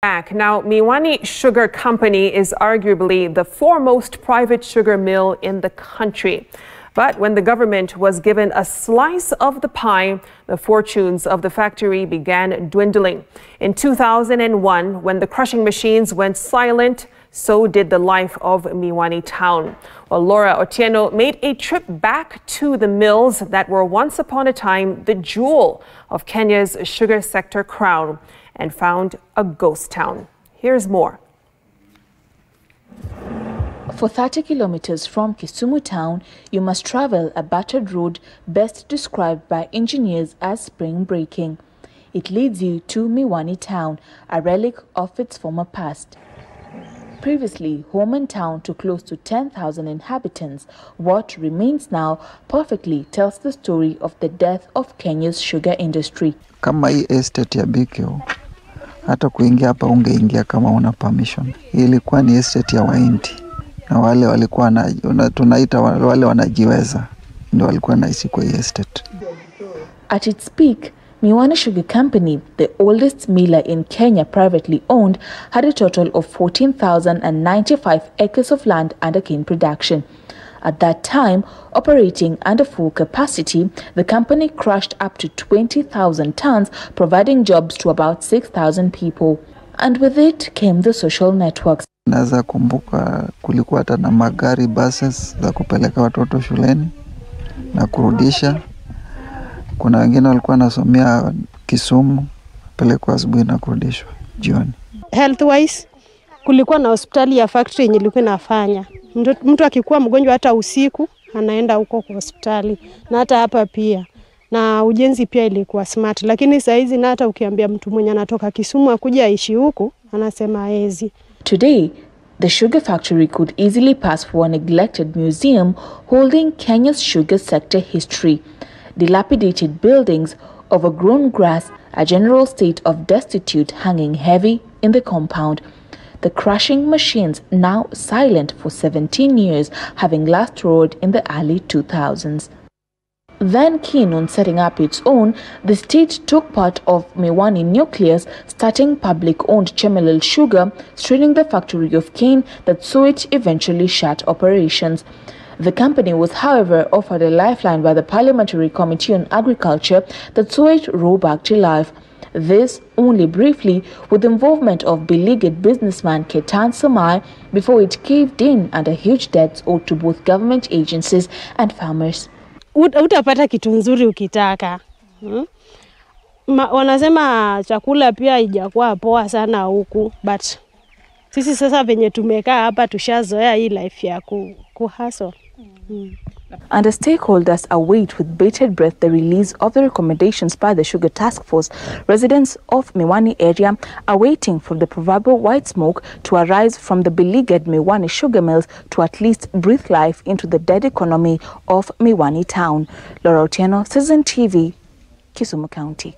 Back. Now, Miwani Sugar Company is arguably the foremost private sugar mill in the country. But when the government was given a slice of the pie, the fortunes of the factory began dwindling. In 2001, when the crushing machines went silent, so did the life of Miwani town. Well, Laura Otieno made a trip back to the mills that were once upon a time the jewel of Kenya's sugar sector crown, and found a ghost town. Here's more. For 30 kilometers from Kisumu town, you must travel a battered road best described by engineers as spring breaking. It leads you to Miwani town, a relic of its former past. Previously home and town to close to 10,000 inhabitants, what remains now perfectly tells the story of the death of Kenya's sugar industry. Kama hii estate ya Bikio, hata kuingia hapa ungeingia kama una permission. Ilikuwa ni estate ya Waindi, na wale walikuwa tunaita wale wanajiweza ndio walikuwa naishi kwa estate. At its peak, Miwani Sugar Company, the oldest miller in Kenya privately owned, had a total of 14,095 acres of land under cane production. At that time, operating under full capacity, the company crushed up to 20,000 tons, providing jobs to about 6,000 people. And with it came the social networks. Naweza kumbuka kulikuwa hata na magari buses za kupeleka watoto shuleni na kurudisha. Kuna wengine walikuwa nasomea Kisumu, pelekwa asubuhi na kurudishwa jioni. Health wise, kulikuwa na hospitali ya factory yenye ilikuwa inafanya. Mtu akikuwa mgonjwa hata usiku anaenda huko kwa hospitali, na hata hapa pia. Na ujenzi pia ilikuwa smart, lakini saa hizi na hata ukiambia mtu mwenye anatoka Kisumu akuja aishi huku, anasema haezi. Today, the sugar factory could easily pass for a neglected museum holding Kenya's sugar sector history. Dilapidated buildings, overgrown grass, a general state of destitute hanging heavy in the compound. The crushing machines now silent for 17 years, having last roared in the early 2000s. Then keen on setting up its own, the state took part of Miwani Nucleus, starting public-owned Chemelil Sugar, straining the factory of cane that saw it eventually shut operations. The company was, however, offered a lifeline by the Parliamentary Committee on Agriculture that saw it roll back to life. This only briefly, with the involvement of beleaguered businessman Ketan Samai, before it caved in under huge debts owed to both government agencies and farmers. Utapata kitu nzuri ukitaka. Wanasema chakula pia haijakuwa poa sana huku, but sisi sasa venye tumekaa hapa tushazoea hii life ya kuhustle. And the stakeholders await with bated breath the release of the recommendations by the Sugar Task Force. Residents of Miwani area are waiting for the proverbial white smoke to arise from the beleaguered Miwani sugar mills to at least breathe life into the dead economy of Miwani town. Laura Otieno, Citizen TV, Kisumu County.